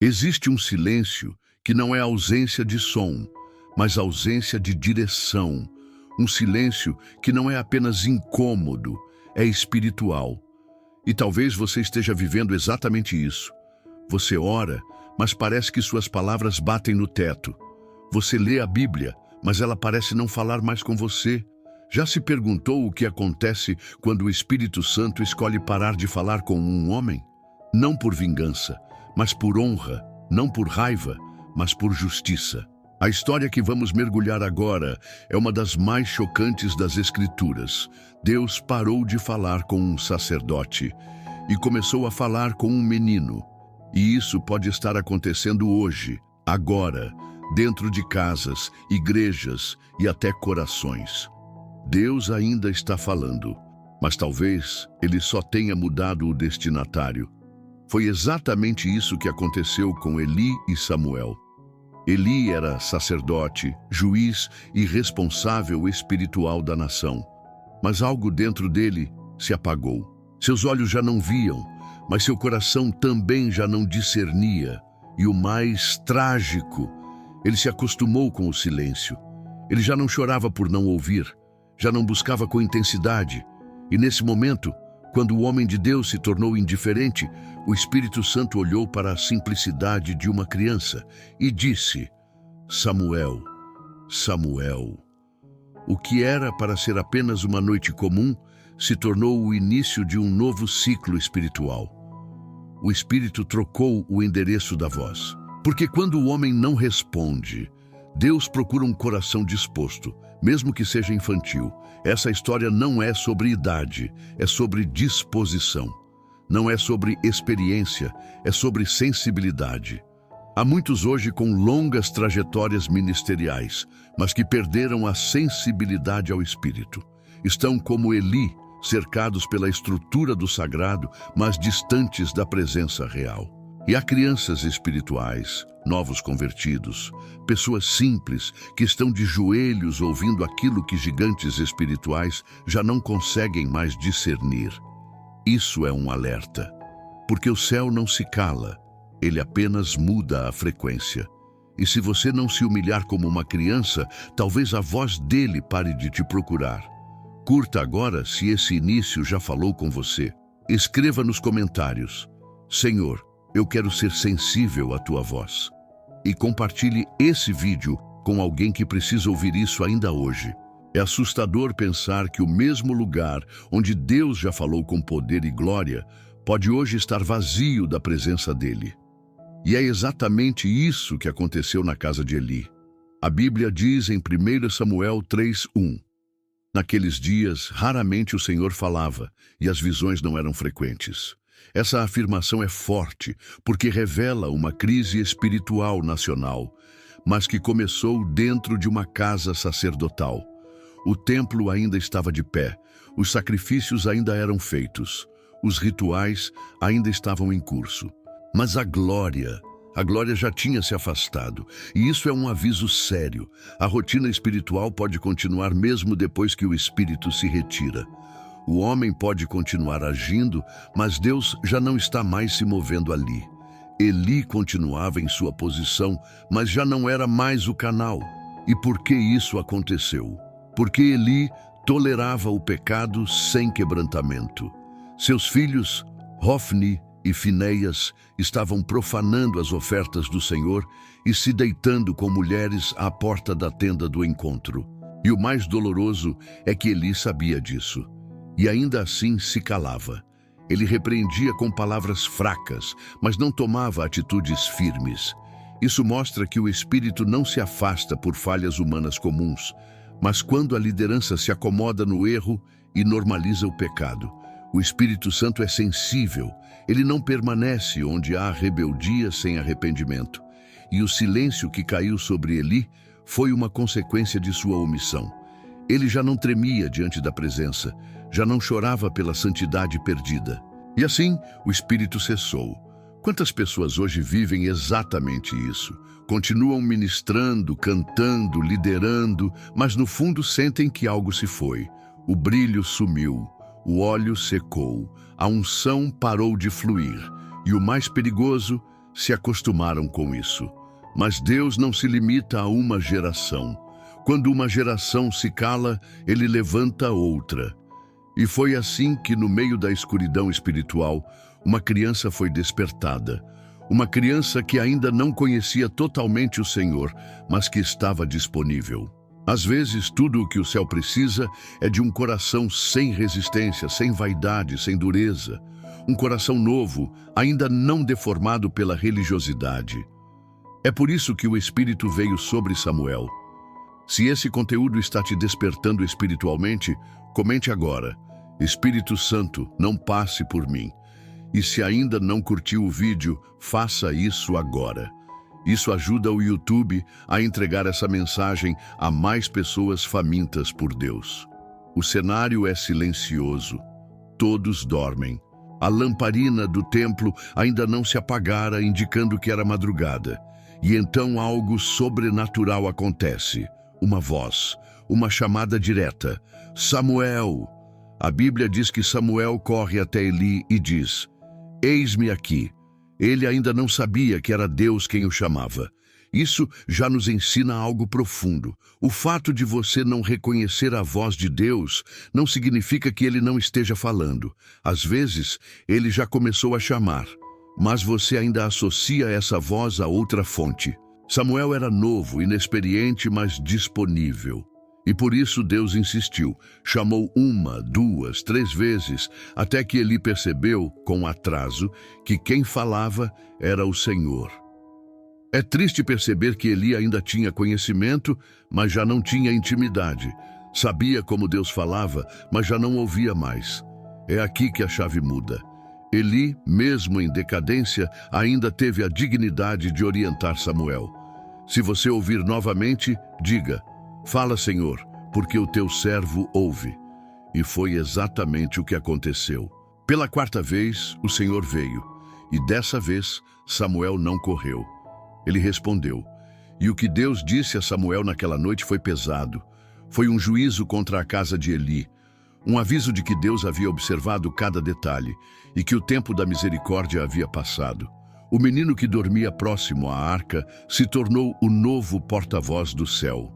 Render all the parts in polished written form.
Existe um silêncio que não é ausência de som, mas ausência de direção. Um silêncio que não é apenas incômodo, é espiritual. E talvez você esteja vivendo exatamente isso. Você ora, mas parece que suas palavras batem no teto. Você lê a Bíblia, mas ela parece não falar mais com você. Já se perguntou o que acontece quando o Espírito Santo escolhe parar de falar com um homem? Não por vingança, mas por honra, não por raiva, mas por justiça. A história que vamos mergulhar agora é uma das mais chocantes das Escrituras. Deus parou de falar com um sacerdote e começou a falar com um menino. E isso pode estar acontecendo hoje, agora, dentro de casas, igrejas e até corações. Deus ainda está falando, mas talvez Ele só tenha mudado o destinatário. Foi exatamente isso que aconteceu com Eli e Samuel. Eli era sacerdote, juiz e responsável espiritual da nação. Mas algo dentro dele se apagou. Seus olhos já não viam, mas seu coração também já não discernia. E o mais trágico, ele se acostumou com o silêncio. Ele já não chorava por não ouvir, já não buscava com intensidade. E nesse momento, quando o homem de Deus se tornou indiferente, o Espírito Santo olhou para a simplicidade de uma criança e disse: Samuel, Samuel. O que era para ser apenas uma noite comum se tornou o início de um novo ciclo espiritual. O Espírito trocou o endereço da voz. Porque quando o homem não responde, Deus procura um coração disposto, mesmo que seja infantil. Essa história não é sobre idade, é sobre disposição. Não é sobre experiência, é sobre sensibilidade. Há muitos hoje com longas trajetórias ministeriais, mas que perderam a sensibilidade ao Espírito. Estão como Eli, cercados pela estrutura do sagrado, mas distantes da presença real. E há crianças espirituais, novos convertidos, pessoas simples que estão de joelhos ouvindo aquilo que gigantes espirituais já não conseguem mais discernir. Isso é um alerta, porque o céu não se cala, ele apenas muda a frequência. E se você não se humilhar como uma criança, talvez a voz dele pare de te procurar. Curta agora se esse início já falou com você. Escreva nos comentários: Senhor, eu quero ser sensível à tua voz. E compartilhe esse vídeo com alguém que precisa ouvir isso ainda hoje. É assustador pensar que o mesmo lugar onde Deus já falou com poder e glória pode hoje estar vazio da presença dele. E é exatamente isso que aconteceu na casa de Eli. A Bíblia diz em 1 Samuel 3:1: Naqueles dias, raramente o Senhor falava, e as visões não eram frequentes. Essa afirmação é forte, porque revela uma crise espiritual nacional, mas que começou dentro de uma casa sacerdotal. O templo ainda estava de pé, os sacrifícios ainda eram feitos, os rituais ainda estavam em curso. Mas a glória já tinha se afastado, e isso é um aviso sério. A rotina espiritual pode continuar mesmo depois que o Espírito se retira. O homem pode continuar agindo, mas Deus já não está mais se movendo ali. Eli continuava em sua posição, mas já não era mais o canal. E por que isso aconteceu? Porque Eli tolerava o pecado sem quebrantamento. Seus filhos, Hofni e Finéias, estavam profanando as ofertas do Senhor e se deitando com mulheres à porta da tenda do encontro. E o mais doloroso é que Eli sabia disso. E ainda assim se calava. Ele repreendia com palavras fracas, mas não tomava atitudes firmes. Isso mostra que o Espírito não se afasta por falhas humanas comuns, mas quando a liderança se acomoda no erro e normaliza o pecado. O Espírito Santo é sensível, ele não permanece onde há rebeldia sem arrependimento. E o silêncio que caiu sobre Eli foi uma consequência de sua omissão. Ele já não tremia diante da presença, já não chorava pela santidade perdida. E assim, o Espírito cessou. Quantas pessoas hoje vivem exatamente isso? Continuam ministrando, cantando, liderando, mas no fundo sentem que algo se foi. O brilho sumiu, o óleo secou, a unção parou de fluir. E o mais perigoso, se acostumaram com isso. Mas Deus não se limita a uma geração. Quando uma geração se cala, ele levanta outra. E foi assim que, no meio da escuridão espiritual, uma criança foi despertada. Uma criança que ainda não conhecia totalmente o Senhor, mas que estava disponível. Às vezes, tudo o que o céu precisa é de um coração sem resistência, sem vaidade, sem dureza. Um coração novo, ainda não deformado pela religiosidade. É por isso que o Espírito veio sobre Samuel. Se esse conteúdo está te despertando espiritualmente, comente agora: Espírito Santo, não passe por mim. E se ainda não curtiu o vídeo, faça isso agora. Isso ajuda o YouTube a entregar essa mensagem a mais pessoas famintas por Deus. O cenário é silencioso. Todos dormem. A lamparina do templo ainda não se apagara, indicando que era madrugada. E então algo sobrenatural acontece. Uma voz, uma chamada direta. Samuel! A Bíblia diz que Samuel corre até Eli e diz: Eis-me aqui. Ele ainda não sabia que era Deus quem o chamava. Isso já nos ensina algo profundo. O fato de você não reconhecer a voz de Deus não significa que ele não esteja falando. Às vezes, ele já começou a chamar, mas você ainda associa essa voz a outra fonte. Samuel era novo, inexperiente, mas disponível. E por isso Deus insistiu. Chamou 1, 2, 3 vezes, até que Eli percebeu, com atraso, que quem falava era o Senhor. É triste perceber que Eli ainda tinha conhecimento, mas já não tinha intimidade. Sabia como Deus falava, mas já não ouvia mais. É aqui que a chave muda. Eli, mesmo em decadência, ainda teve a dignidade de orientar Samuel. Se você ouvir novamente, diga: Fala, Senhor, porque o teu servo ouve. E foi exatamente o que aconteceu. Pela 4ª vez, o Senhor veio, e dessa vez, Samuel não correu. Ele respondeu. E o que Deus disse a Samuel naquela noite foi pesado. Foi um juízo contra a casa de Eli. Um aviso de que Deus havia observado cada detalhe e que o tempo da misericórdia havia passado. O menino que dormia próximo à arca se tornou o novo porta-voz do céu.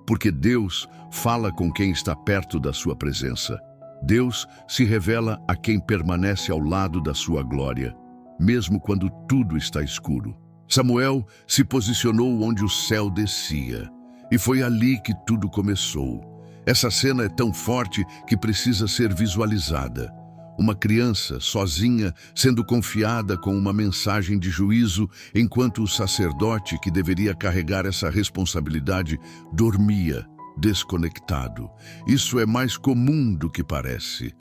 Porque Deus fala com quem está perto da sua presença. Deus se revela a quem permanece ao lado da sua glória, mesmo quando tudo está escuro. Samuel se posicionou onde o céu descia, e foi ali que tudo começou. Essa cena é tão forte que precisa ser visualizada. Uma criança, sozinha, sendo confiada com uma mensagem de juízo, enquanto o sacerdote, que deveria carregar essa responsabilidade, dormia, desconectado. Isso é mais comum do que parece.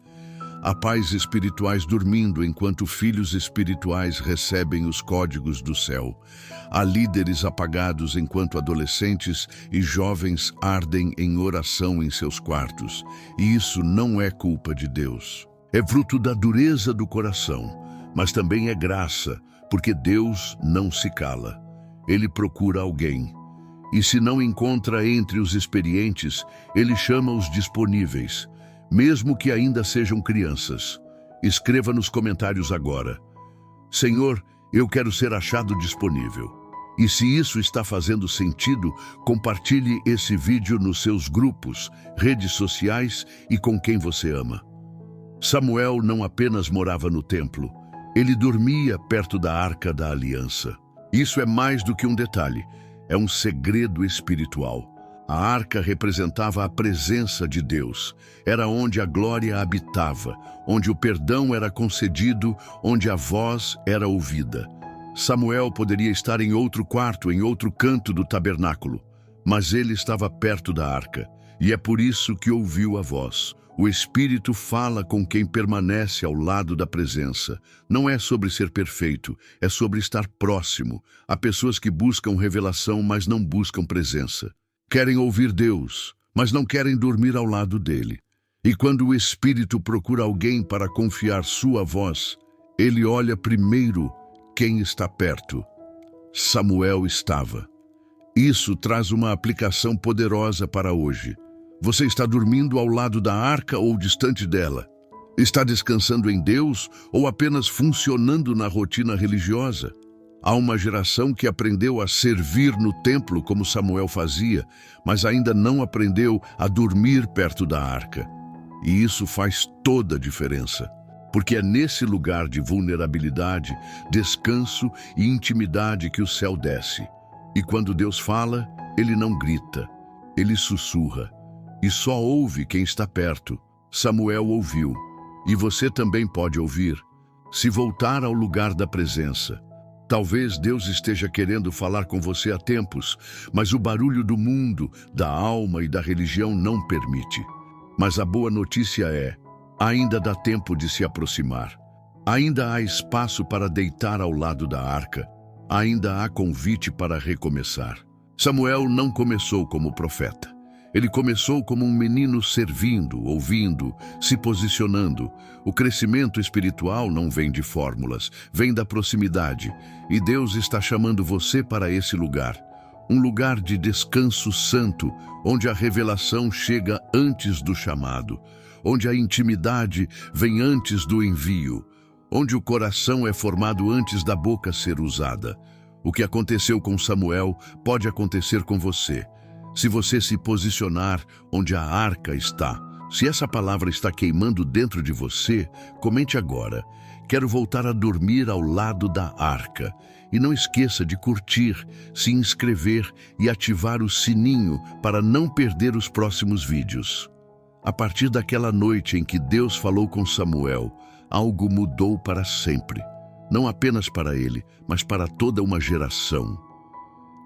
Há pais espirituais dormindo enquanto filhos espirituais recebem os códigos do céu. Há líderes apagados enquanto adolescentes e jovens ardem em oração em seus quartos. E isso não é culpa de Deus. É fruto da dureza do coração, mas também é graça, porque Deus não se cala. Ele procura alguém. E se não encontra entre os experientes, ele chama os disponíveis, mesmo que ainda sejam crianças. Escreva nos comentários agora: Senhor, eu quero ser achado disponível. E se isso está fazendo sentido, compartilhe esse vídeo nos seus grupos, redes sociais e com quem você ama. Samuel não apenas morava no templo, ele dormia perto da Arca da Aliança. Isso é mais do que um detalhe, é um segredo espiritual. A arca representava a presença de Deus. Era onde a glória habitava, onde o perdão era concedido, onde a voz era ouvida. Samuel poderia estar em outro quarto, em outro canto do tabernáculo, mas ele estava perto da arca, e é por isso que ouviu a voz. O Espírito fala com quem permanece ao lado da presença. Não é sobre ser perfeito, é sobre estar próximo. Há pessoas que buscam revelação, mas não buscam presença. Querem ouvir Deus, mas não querem dormir ao lado dele. E quando o Espírito procura alguém para confiar sua voz, ele olha primeiro quem está perto. Samuel estava. Isso traz uma aplicação poderosa para hoje. Você está dormindo ao lado da arca ou distante dela? Está descansando em Deus ou apenas funcionando na rotina religiosa? Há uma geração que aprendeu a servir no templo como Samuel fazia, mas ainda não aprendeu a dormir perto da arca. E isso faz toda a diferença, porque é nesse lugar de vulnerabilidade, descanso e intimidade que o céu desce. E quando Deus fala, ele não grita, ele sussurra. E só ouve quem está perto. Samuel ouviu, e você também pode ouvir, se voltar ao lugar da presença. Talvez Deus esteja querendo falar com você há tempos, mas o barulho do mundo, da alma e da religião não permite. Mas a boa notícia é, ainda dá tempo de se aproximar. Ainda há espaço para deitar ao lado da arca. Ainda há convite para recomeçar. Samuel não começou como profeta. Ele começou como um menino servindo, ouvindo, se posicionando. O crescimento espiritual não vem de fórmulas, vem da proximidade. E Deus está chamando você para esse lugar. Um lugar de descanso santo, onde a revelação chega antes do chamado, onde a intimidade vem antes do envio, onde o coração é formado antes da boca ser usada. O que aconteceu com Samuel pode acontecer com você. Se você se posicionar onde a arca está, se essa palavra está queimando dentro de você, comente agora. Quero voltar a dormir ao lado da arca. E não esqueça de curtir, se inscrever e ativar o sininho para não perder os próximos vídeos. A partir daquela noite em que Deus falou com Samuel, algo mudou para sempre. Não apenas para ele, mas para toda uma geração.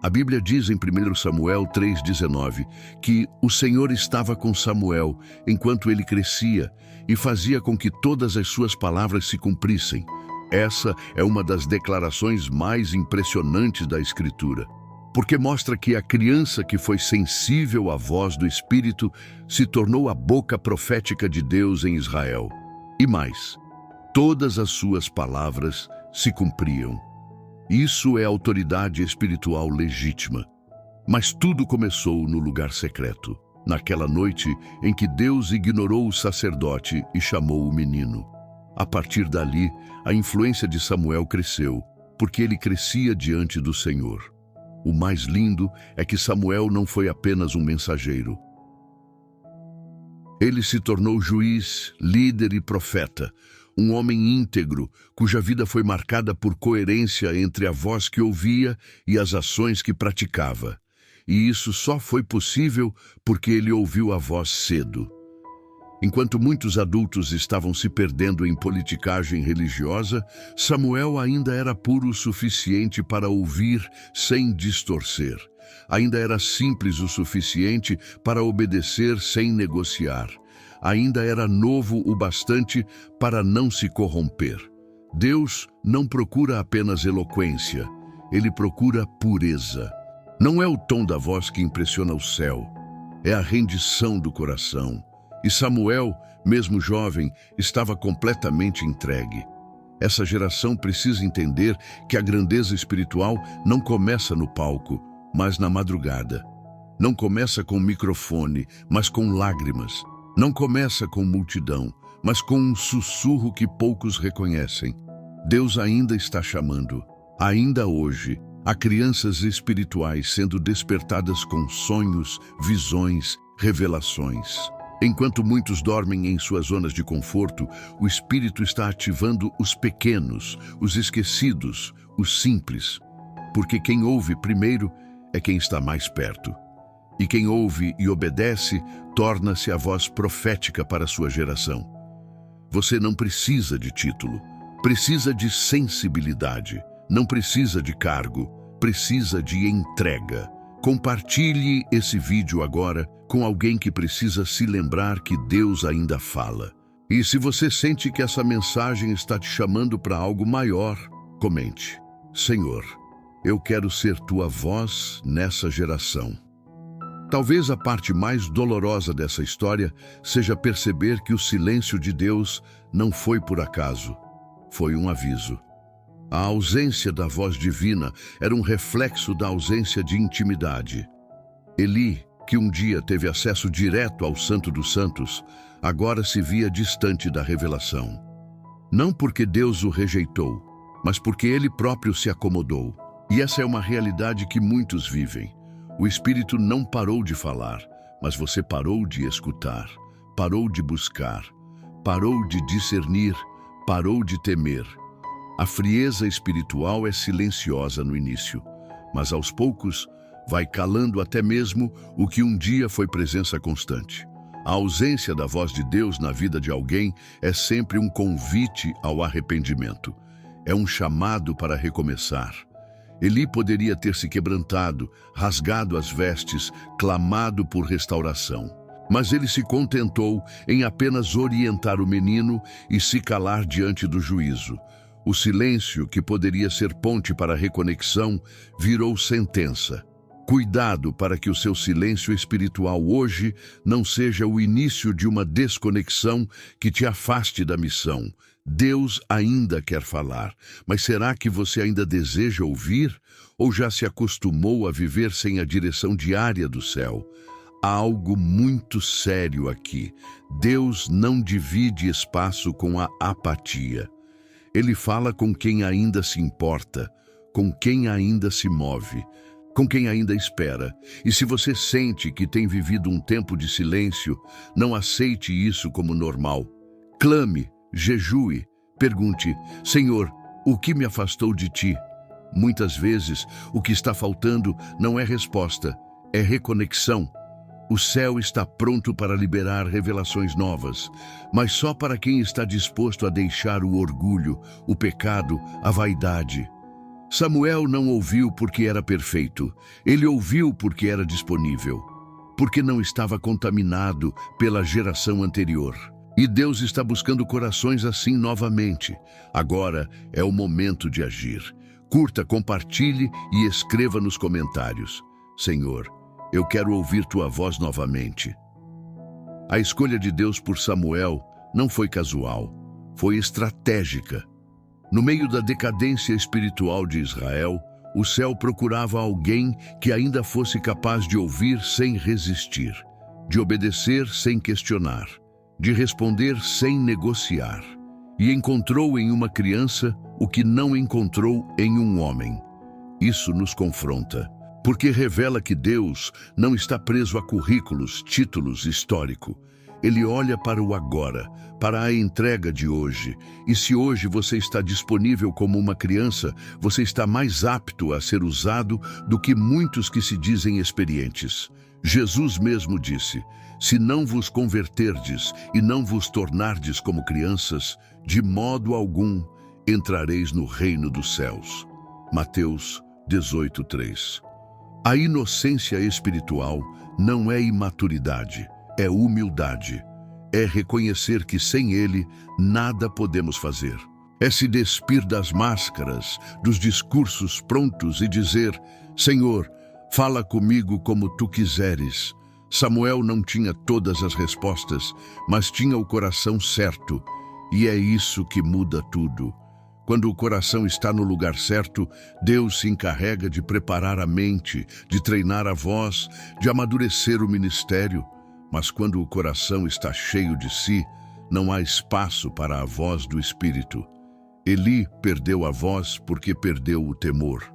A Bíblia diz em 1 Samuel 3,19 que o Senhor estava com Samuel enquanto ele crescia e fazia com que todas as suas palavras se cumprissem. Essa é uma das declarações mais impressionantes da Escritura, porque mostra que a criança que foi sensível à voz do Espírito se tornou a boca profética de Deus em Israel. E mais, todas as suas palavras se cumpriam. Isso é autoridade espiritual legítima. Mas tudo começou no lugar secreto, naquela noite em que Deus ignorou o sacerdote e chamou o menino. A partir dali, a influência de Samuel cresceu, porque ele crescia diante do Senhor. O mais lindo é que Samuel não foi apenas um mensageiro. Ele se tornou juiz, líder e profeta, um homem íntegro, cuja vida foi marcada por coerência entre a voz que ouvia e as ações que praticava. E isso só foi possível porque ele ouviu a voz cedo. Enquanto muitos adultos estavam se perdendo em politicagem religiosa, Samuel ainda era puro o suficiente para ouvir sem distorcer. Ainda era simples o suficiente para obedecer sem negociar. Ainda era novo o bastante para não se corromper. Deus não procura apenas eloquência, ele procura pureza. Não é o tom da voz que impressiona o céu, é a rendição do coração. E Samuel, mesmo jovem, estava completamente entregue. Essa geração precisa entender que a grandeza espiritual não começa no palco, mas na madrugada. Não começa com microfone, mas com lágrimas. Não começa com multidão, mas com um sussurro que poucos reconhecem. Deus ainda está chamando, ainda hoje, há crianças espirituais sendo despertadas com sonhos, visões, revelações. Enquanto muitos dormem em suas zonas de conforto, o Espírito está ativando os pequenos, os esquecidos, os simples. Porque quem ouve primeiro é quem está mais perto. E quem ouve e obedece torna-se a voz profética para a sua geração. Você não precisa de título, precisa de sensibilidade, não precisa de cargo, precisa de entrega. Compartilhe esse vídeo agora com alguém que precisa se lembrar que Deus ainda fala. E se você sente que essa mensagem está te chamando para algo maior, comente: Senhor, eu quero ser tua voz nessa geração. Talvez a parte mais dolorosa dessa história seja perceber que o silêncio de Deus não foi por acaso, foi um aviso. A ausência da voz divina era um reflexo da ausência de intimidade. Eli, que um dia teve acesso direto ao Santo dos Santos, agora se via distante da revelação. Não porque Deus o rejeitou, mas porque ele próprio se acomodou. E essa é uma realidade que muitos vivem. O Espírito não parou de falar, mas você parou de escutar, parou de buscar, parou de discernir, parou de temer. A frieza espiritual é silenciosa no início, mas aos poucos vai calando até mesmo o que um dia foi presença constante. A ausência da voz de Deus na vida de alguém é sempre um convite ao arrependimento. É um chamado para recomeçar. Eli poderia ter se quebrantado, rasgado as vestes, clamado por restauração. Mas ele se contentou em apenas orientar o menino e se calar diante do juízo. O silêncio, que poderia ser ponte para a reconexão, virou sentença. Cuidado para que o seu silêncio espiritual hoje não seja o início de uma desconexão que te afaste da missão. Deus ainda quer falar, mas será que você ainda deseja ouvir? Ou já se acostumou a viver sem a direção diária do céu? Há algo muito sério aqui. Deus não divide espaço com a apatia. Ele fala com quem ainda se importa, com quem ainda se move, com quem ainda espera. E se você sente que tem vivido um tempo de silêncio, não aceite isso como normal. Clame, jejue, pergunte: Senhor, o que me afastou de ti? Muitas vezes, o que está faltando não é resposta, é reconexão. O céu está pronto para liberar revelações novas, mas só para quem está disposto a deixar o orgulho, o pecado, a vaidade. Samuel não ouviu porque era perfeito, ele ouviu porque era disponível, porque não estava contaminado pela geração anterior. E Deus está buscando corações assim novamente. Agora é o momento de agir. Curta, compartilhe e escreva nos comentários: Senhor, eu quero ouvir tua voz novamente. A escolha de Deus por Samuel não foi casual, foi estratégica. No meio da decadência espiritual de Israel, o céu procurava alguém que ainda fosse capaz de ouvir sem resistir, de obedecer sem questionar, de responder sem negociar. E encontrou em uma criança o que não encontrou em um homem. Isso nos confronta, porque revela que Deus não está preso a currículos, títulos, histórico. Ele olha para o agora, para a entrega de hoje. E se hoje você está disponível como uma criança, você está mais apto a ser usado do que muitos que se dizem experientes. Jesus mesmo disse: se não vos converterdes e não vos tornardes como crianças, de modo algum entrareis no reino dos céus. Mateus 18:3. A inocência espiritual não é imaturidade, é humildade. É reconhecer que sem Ele nada podemos fazer. É se despir das máscaras, dos discursos prontos e dizer: Senhor, fala comigo como tu quiseres. Samuel não tinha todas as respostas, mas tinha o coração certo. E é isso que muda tudo. Quando o coração está no lugar certo, Deus se encarrega de preparar a mente, de treinar a voz, de amadurecer o ministério. Mas quando o coração está cheio de si, não há espaço para a voz do Espírito. Eli perdeu a voz porque perdeu o temor.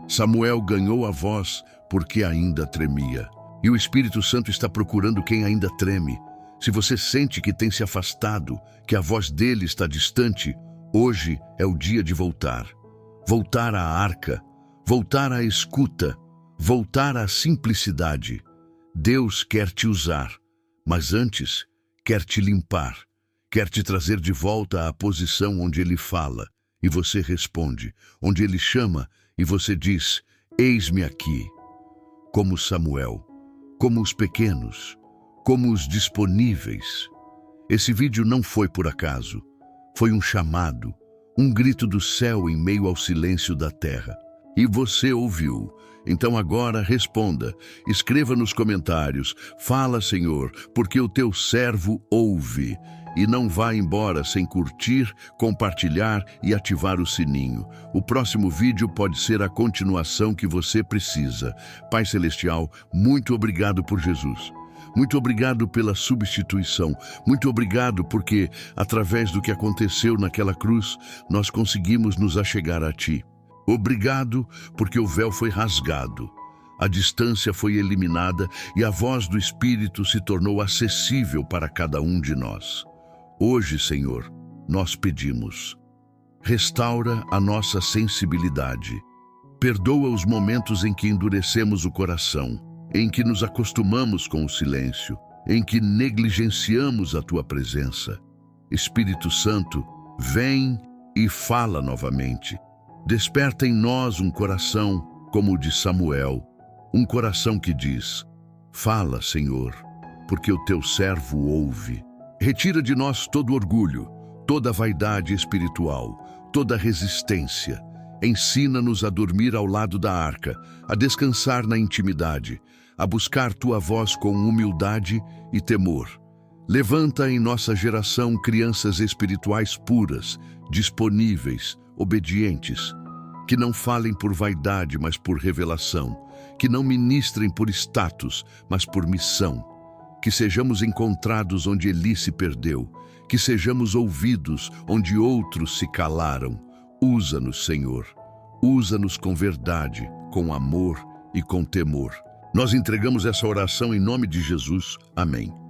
Samuel ganhou a voz porque ainda tremia. E o Espírito Santo está procurando quem ainda treme. Se você sente que tem se afastado, que a voz dele está distante, hoje é o dia de voltar. Voltar à arca, voltar à escuta, voltar à simplicidade. Deus quer te usar, mas antes quer te limpar, quer te trazer de volta à posição onde Ele fala e você responde, onde Ele chama e você diz: eis-me aqui. Como Samuel, como os pequenos, como os disponíveis. Esse vídeo não foi por acaso. Foi um chamado, um grito do céu em meio ao silêncio da terra. E você ouviu. Então agora responda, escreva nos comentários: fala, Senhor, porque o teu servo ouve. E não vá embora sem curtir, compartilhar e ativar o sininho. O próximo vídeo pode ser a continuação que você precisa. Pai Celestial, muito obrigado por Jesus. Muito obrigado pela substituição. Muito obrigado porque, através do que aconteceu naquela cruz, nós conseguimos nos achegar a Ti. Obrigado porque o véu foi rasgado, a distância foi eliminada e a voz do Espírito se tornou acessível para cada um de nós. Hoje, Senhor, nós pedimos: restaura a nossa sensibilidade. Perdoa os momentos em que endurecemos o coração, em que nos acostumamos com o silêncio, em que negligenciamos a Tua presença. Espírito Santo, vem e fala novamente. Desperta em nós um coração como o de Samuel, um coração que diz: fala, Senhor, porque o Teu servo ouve. Retira de nós todo orgulho, toda vaidade espiritual, toda resistência. Ensina-nos a dormir ao lado da arca, a descansar na intimidade, a buscar Tua voz com humildade e temor. Levanta em nossa geração crianças espirituais puras, disponíveis, obedientes, que não falem por vaidade, mas por revelação, que não ministrem por status, mas por missão, que sejamos encontrados onde Eli se perdeu, que sejamos ouvidos onde outros se calaram. Usa-nos, Senhor. Usa-nos com verdade, com amor e com temor. Nós entregamos essa oração em nome de Jesus. Amém.